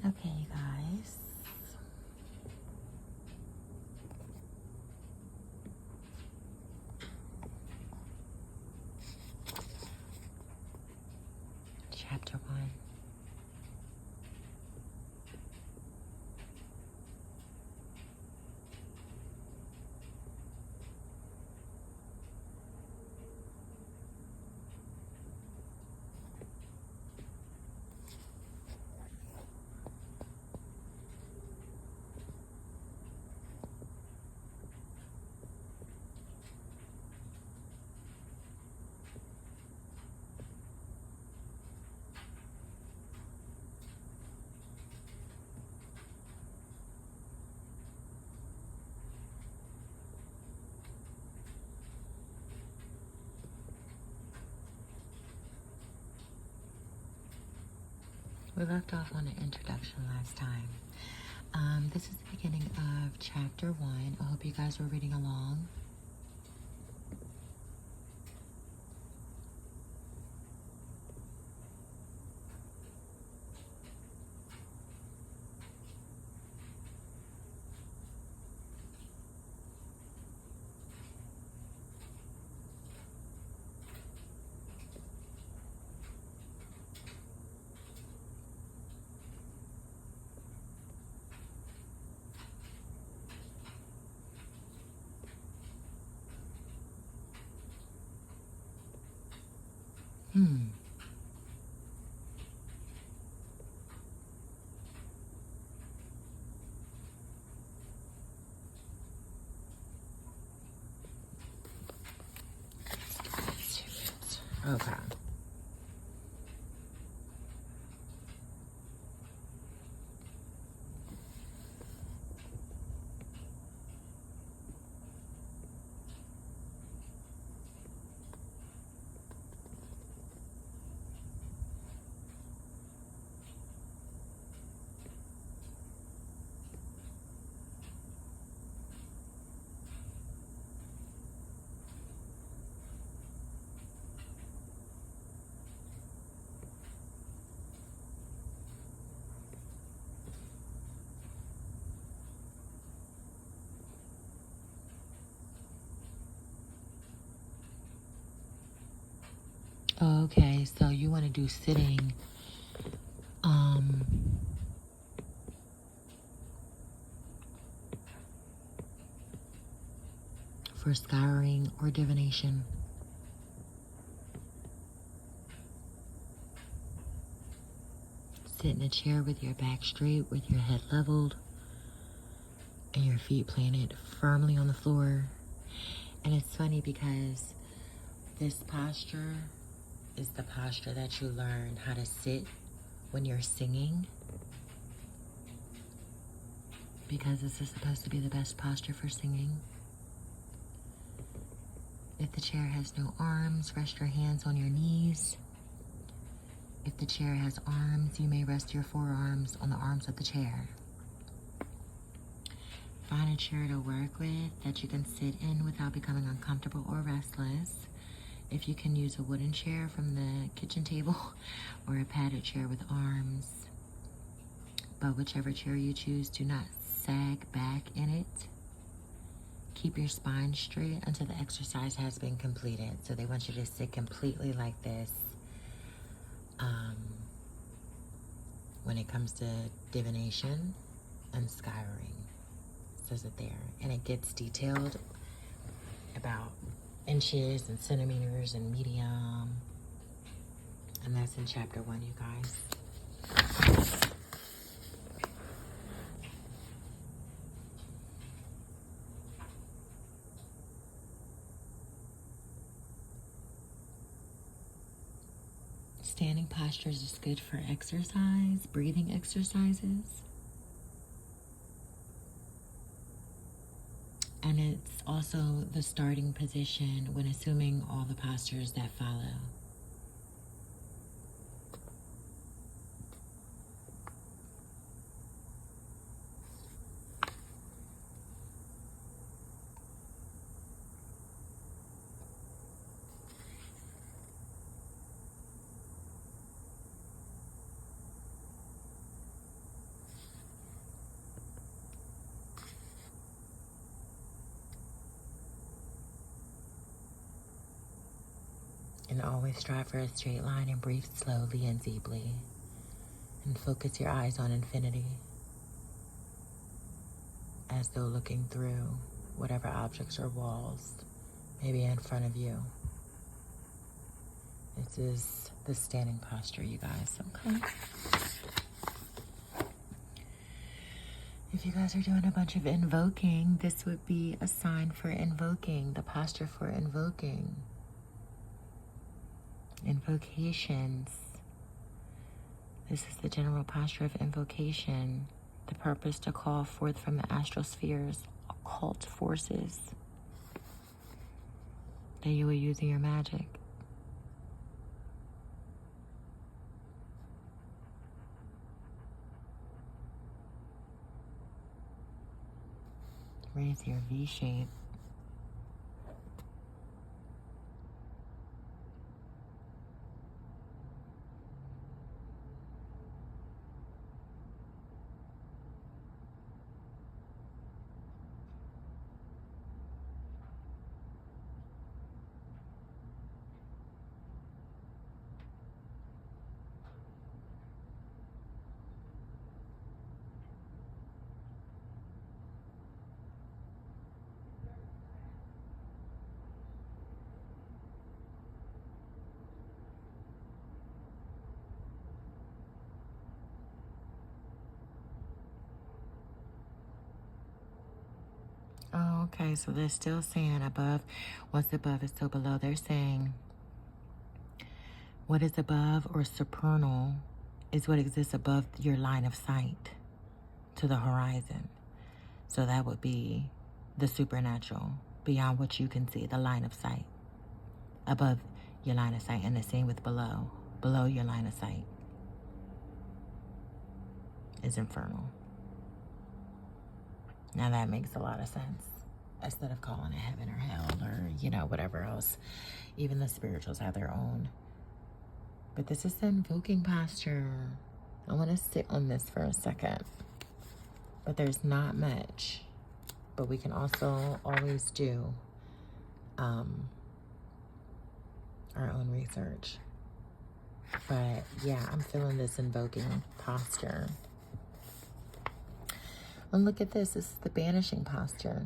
Okay, you guys. Chapter 1. We left off on an introduction last time. This is the beginning of chapter 1. I hope you guys were reading along. Okay. Okay, so you want to do sitting for scouring or divination. Sit in a chair with your back straight, with your head leveled, and your feet planted firmly on the floor. And it's funny because this posture is the posture that you learn how to sit when you're singing, because this is supposed to be the best posture for singing. If the chair has no arms, rest your hands on your knees. If the chair has arms, you may rest your forearms on the arms of the chair. Find a chair to work with that you can sit in without becoming uncomfortable or restless. If you can, use a wooden chair from the kitchen table or a padded chair with arms. But whichever chair you choose, do not sag back in it. Keep your spine straight until the exercise has been completed. So they want you to sit completely like this when it comes to divination and scouring. It says it there. And it gets detailed about inches and centimeters and medium. And that's in chapter 1, you guys. Standing postures is good for exercise, breathing exercises. And it's also the starting position when assuming all the postures that follow. And always strive for a straight line and breathe slowly and deeply. And focus your eyes on infinity, as though looking through whatever objects or walls may be in front of you. This is the standing posture, you guys, okay? If you guys are doing a bunch of invoking, this would be a sign for invoking, the posture for invoking. Invocations. This is the general posture of invocation. The purpose to call forth from the astral spheres occult forces that you will use in your magic. Raise your V shape. Oh, okay, so they're still saying above, what's above is still below. They're saying what is above or supernal is what exists above your line of sight to the horizon. So that would be the supernatural, beyond what you can see, the line of sight. Above your line of sight, and the same with below. Below your line of sight is infernal. Now that makes a lot of sense. Instead of calling it heaven or hell or, you know, whatever else. Even the spirituals have their own. But this is the invoking posture. I want to sit on this for a second. But there's not much. But we can also always do our own research. But yeah, I'm feeling this invoking posture. And look at this. This is the banishing posture.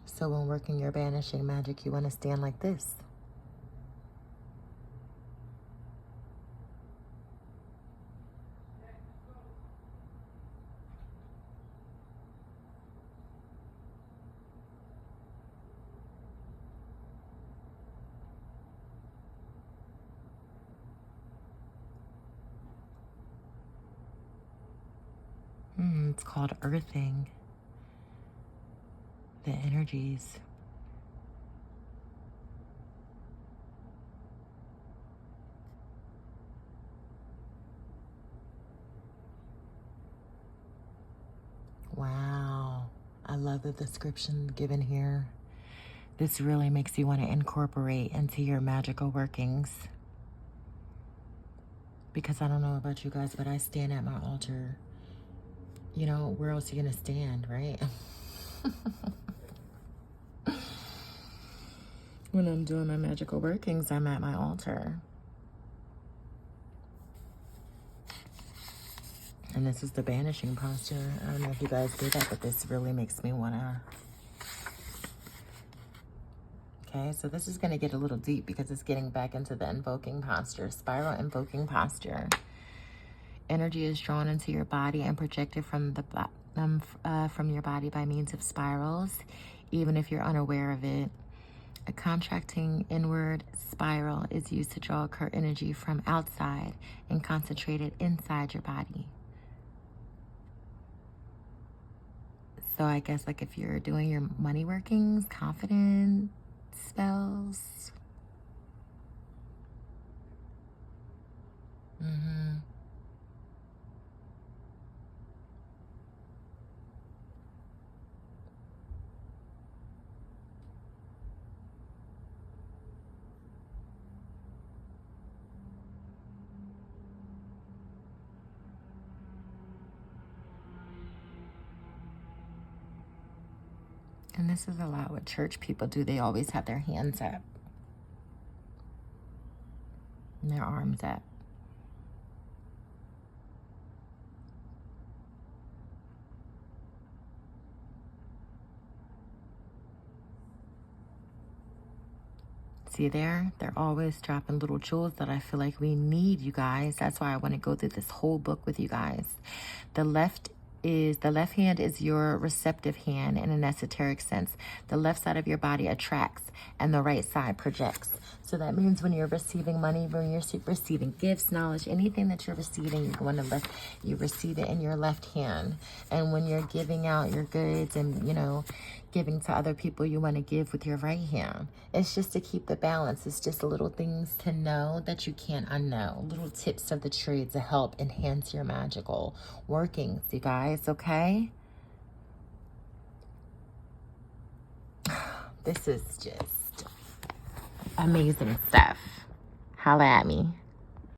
So when working your banishing magic, you want to stand like this. It's called earthing the energies. Wow. I love the description given here. This really makes you want to incorporate into your magical workings. Because I don't know about you guys, but I stand at my altar. You know, where else are you going to stand, right? When I'm doing my magical workings, I'm at my altar. And this is the banishing posture. I don't know if you guys do that, but this really makes me want to... Okay, so this is going to get a little deep because it's getting back into the invoking posture. Spiral invoking posture. Energy is drawn into your body and projected from your body by means of spirals, even if you're unaware of it. A contracting inward spiral is used to draw occult energy from outside and concentrate it inside your body. So I guess like if you're doing your money workings, confidence spells. And this is a lot what church people do. They always have their hands up. your arms up. See there? They're always dropping little jewels that I feel like we need, you guys. That's why I want to go through this whole book with you guys. The left hand is your receptive hand in an esoteric sense. The left side of your body attracts and the right side projects. So that means when you're receiving money, when you're receiving gifts, knowledge, anything that you're receiving, you want to you receive it in your left hand. And when you're giving out your goods and, you know, giving to other people, you want to give with your right hand. It's just to keep the balance. It's just little things to know that you can't unknow. Little tips of the trade to help enhance your magical workings, you guys, okay? This is just amazing stuff. Holla at me.